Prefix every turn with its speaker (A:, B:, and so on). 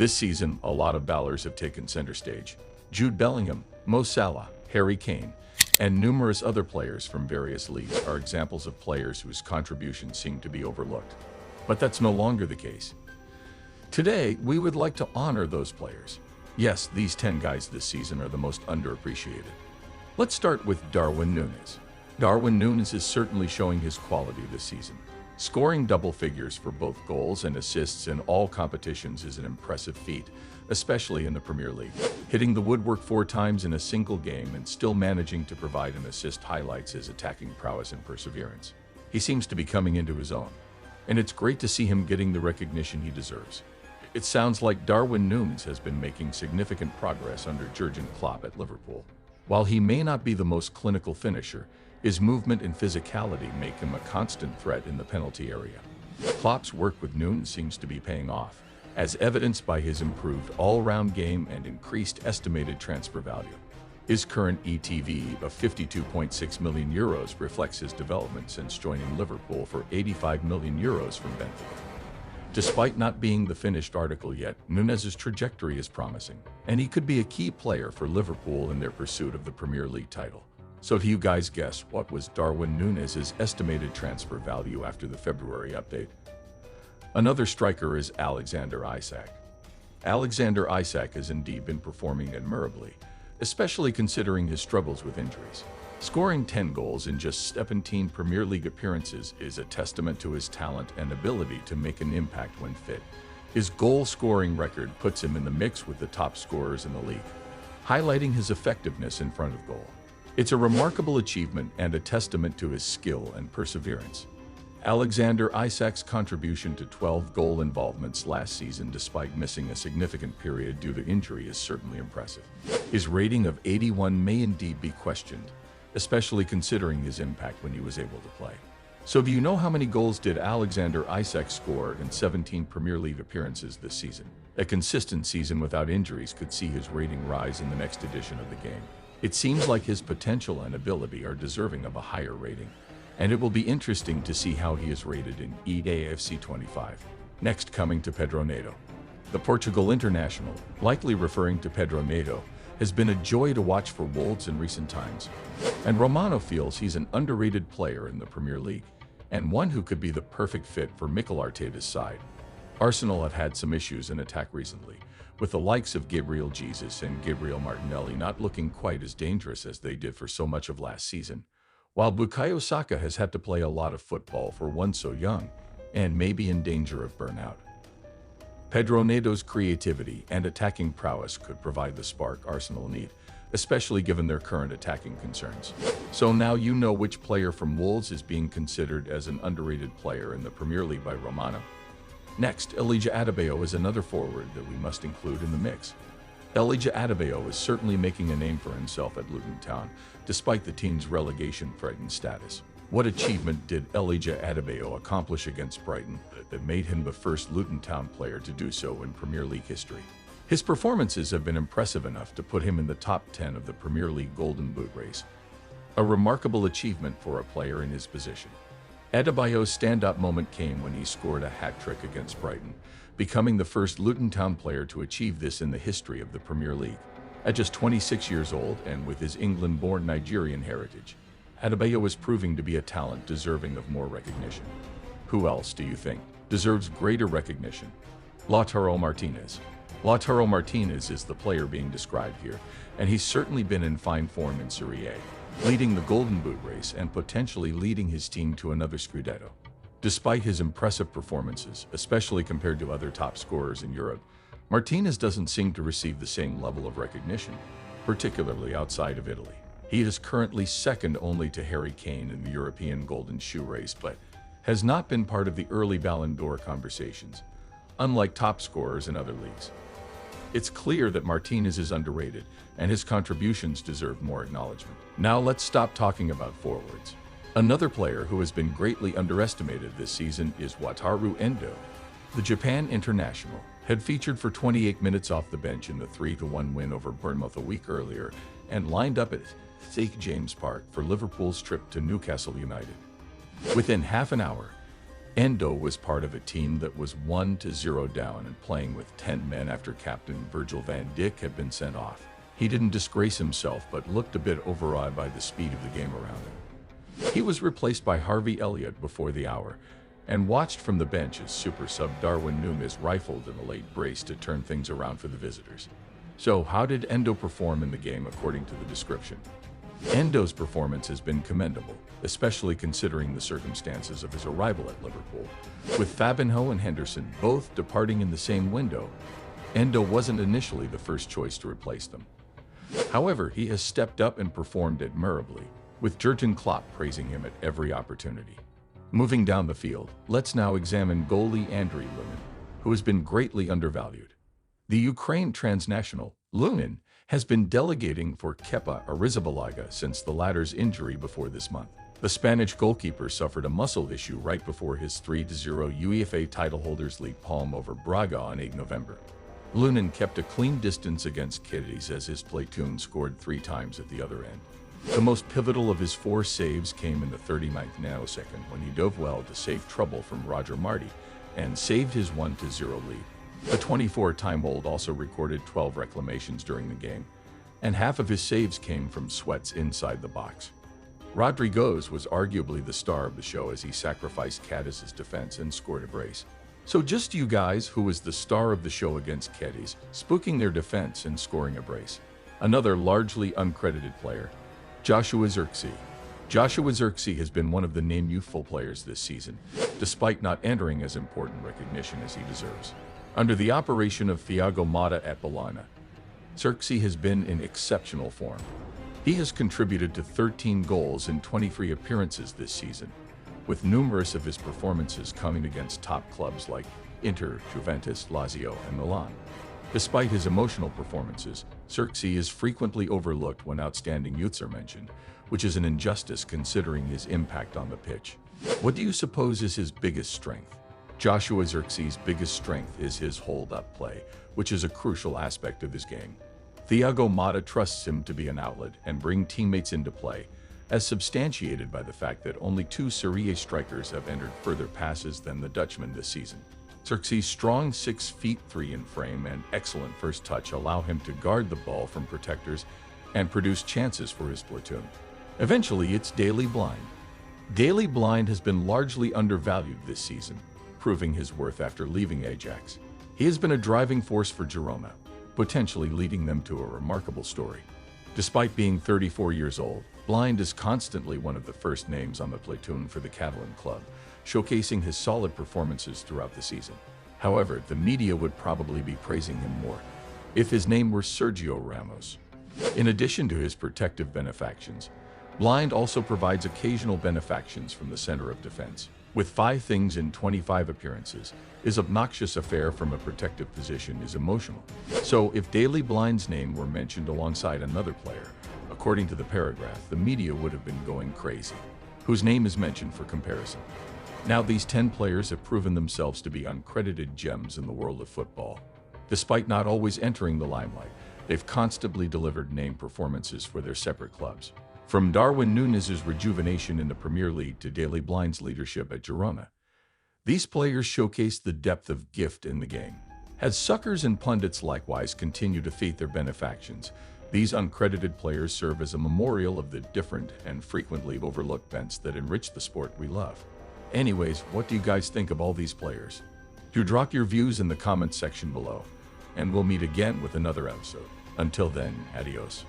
A: This season, a lot of ballers have taken center stage. Jude Bellingham, Salah, Harry Kane, and numerous other players from various leagues are examples of players whose contributions seem to be overlooked. But that's no longer the case. Today, we would like to honor those players. Yes, these 10 guys this season are the most underappreciated. Let's start with Darwin Núñez. Darwin Núñez is certainly showing his quality this season. Scoring double figures for both goals and assists in all competitions is an impressive feat, especially in the Premier League. Hitting the woodwork 4 times in a single game and still managing to provide an assist highlights his attacking prowess and perseverance. He seems to be coming into his own, and it's great to see him getting the recognition he deserves. It sounds like Darwin Núñez has been making significant progress under Jurgen Klopp at Liverpool. While he may not be the most clinical finisher, his movement and physicality make him a constant threat in the penalty area. Klopp's work with Núñez seems to be paying off, as evidenced by his improved all-round game and increased estimated transfer value. His current ETV of €52.6 million reflects his development since joining Liverpool for €85 million from Benfica. Despite not being the finished article yet, Núñez's trajectory is promising, and he could be a key player for Liverpool in their pursuit of the Premier League title. So do you guys guess what was Darwin Núñez's estimated transfer value after the February update? Another striker is Alexander Isak. Alexander Isak has indeed been performing admirably, especially considering his struggles with injuries. Scoring 10 goals in just 17 Premier League appearances is a testament to his talent and ability to make an impact when fit. His goal-scoring record puts him in the mix with the top scorers in the league, highlighting his effectiveness in front of goal. It's a remarkable achievement and a testament to his skill and perseverance. Alexander Isak's contribution to 12 goal involvements last season despite missing a significant period due to injury is certainly impressive. His rating of 81 may indeed be questioned, especially considering his impact when he was able to play. So do you know how many goals did Alexander Isak score in 17 Premier League appearances this season? A consistent season without injuries could see his rating rise in the next edition of the game. It seems like his potential and ability are deserving of a higher rating, and it will be interesting to see how he is rated in EAFC 25. Next, coming to Pedro Neto. The Portugal international, likely referring to Pedro Neto, has been a joy to watch for Wolves in recent times, and Romano feels he's an underrated player in the Premier League, and one who could be the perfect fit for Mikel Arteta's side. Arsenal have had some issues in attack recently, with the likes of Gabriel Jesus and Gabriel Martinelli not looking quite as dangerous as they did for so much of last season, while Bukayo Saka has had to play a lot of football for one so young, and may be in danger of burnout. Pedro Neto's creativity and attacking prowess could provide the spark Arsenal need, especially given their current attacking concerns. So now you know which player from Wolves is being considered as an underrated player in the Premier League by Romano. Next, Elijah Adebayo is another forward that we must include in the mix. Elijah Adebayo is certainly making a name for himself at Luton Town, despite the team's relegation-threatened status. What achievement did Elijah Adebayo accomplish against Brighton that made him the first Luton Town player to do so in Premier League history? His performances have been impressive enough to put him in the top 10 of the Premier League Golden Boot race. A remarkable achievement for a player in his position. Adebayo's stand-up moment came when he scored a hat-trick against Brighton, becoming the first Luton Town player to achieve this in the history of the Premier League. At just 26 years old and with his England-born Nigerian heritage, Adebayo is proving to be a talent deserving of more recognition. Who else do you think deserves greater recognition? Lautaro Martinez. Lautaro Martinez is the player being described here, and he's certainly been in fine form in Serie A, leading the Golden Boot race and potentially leading his team to another Scudetto. Despite his impressive performances, especially compared to other top scorers in Europe, Martinez doesn't seem to receive the same level of recognition, particularly outside of Italy. He is currently second only to Harry Kane in the European Golden Shoe race, but has not been part of the early Ballon d'Or conversations, unlike top scorers in other leagues. It's clear that Martinez is underrated, and his contributions deserve more acknowledgement. Now let's stop talking about forwards. Another player who has been greatly underestimated this season is Wataru Endo. The Japan international had featured for 28 minutes off the bench in the 3-1 win over Bournemouth a week earlier and lined up at St James Park for Liverpool's trip to Newcastle United. Within half an hour, Endo was part of a team that was 1-0 down and playing with 10 men after captain Virgil van Dijk had been sent off. He didn't disgrace himself, but looked a bit overawed by the speed of the game around him. He was replaced by Harvey Elliott before the hour, and watched from the bench as super sub Darwin Núñez rifled in a late brace to turn things around for the visitors. So how did Endo perform in the game according to the description? Endo's performance has been commendable, especially considering the circumstances of his arrival at Liverpool. With Fabinho and Henderson both departing in the same window, Endo wasn't initially the first choice to replace them. However, he has stepped up and performed admirably, with Jurgen Klopp praising him at every opportunity. Moving down the field, let's now examine goalie Andriy Lunin, who has been greatly undervalued. The Ukraine transnational, Lunin, has been delegating for Kepa Arrizabalaga since the latter's injury before this month. The Spanish goalkeeper suffered a muscle issue right before his 3-0 UEFA title holders league palm over Braga on 8 November. Lunin kept a clean distance against Cadiz as his platoon scored 3 times at the other end. The most pivotal of his 4 saves came in the 39th nanosecond when he dove well to save trouble from Roger Marti and saved his 1-0 lead. The 24-time-old also recorded 12 reclamations during the game, and half of his saves came from sweats inside the box. Rodriguez was arguably the star of the show as he sacrificed Cadiz's defense and scored a brace. So just you guys, who was the star of the show against Cadiz, spooking their defense and scoring a brace? Another largely uncredited player, Joshua Zirkzee. Joshua Zirkzee has been one of the named youthful players this season, despite not entering as important recognition as he deserves. Under the operation of Thiago Motta at Bologna, Zirkzee has been in exceptional form. He has contributed to 13 goals in 23 appearances this season, with numerous of his performances coming against top clubs like Inter, Juventus, Lazio, and Milan. Despite his emotional performances, Zirkzee is frequently overlooked when outstanding youths are mentioned, which is an injustice considering his impact on the pitch. What do you suppose is his biggest strength? Joshua Zirkzee's biggest strength is his hold-up play, which is a crucial aspect of his game. Thiago Motta trusts him to be an outlet and bring teammates into play, as substantiated by the fact that only 2 Serie A strikers have entered further passes than the Dutchman this season. Zirkzee's strong 6'3" in frame and excellent first touch allow him to guard the ball from protectors and produce chances for his platoon. Eventually, it's Daley Blind. Daley Blind has been largely undervalued this season, proving his worth after leaving Ajax. He has been a driving force for Girona, potentially leading them to a remarkable story. Despite being 34 years old, Blind is constantly one of the first names on the platoon for the Catalan club, showcasing his solid performances throughout the season. However, the media would probably be praising him more if his name were Sergio Ramos. In addition to his protective benefactions, Blind also provides occasional benefactions from the center of defense. With 5 things in 25 appearances, his obnoxious affair from a protective position is emotional. So if Daley Blind's name were mentioned alongside another player, according to the paragraph, the media would have been going crazy, whose name is mentioned for comparison. Now these 10 players have proven themselves to be uncredited gems in the world of football. Despite not always entering the limelight, they've constantly delivered name performances for their separate clubs. From Darwin Núñez's rejuvenation in the Premier League to Daley Blind's leadership at Girona, these players showcase the depth of gift in the game. As suckers and pundits likewise continue to feed their benefactions, these uncredited players serve as a memorial of the different and frequently overlooked bents that enrich the sport we love. Anyways, what do you guys think of all these players? Do drop your views in the comments section below, and we'll meet again with another episode. Until then, adios.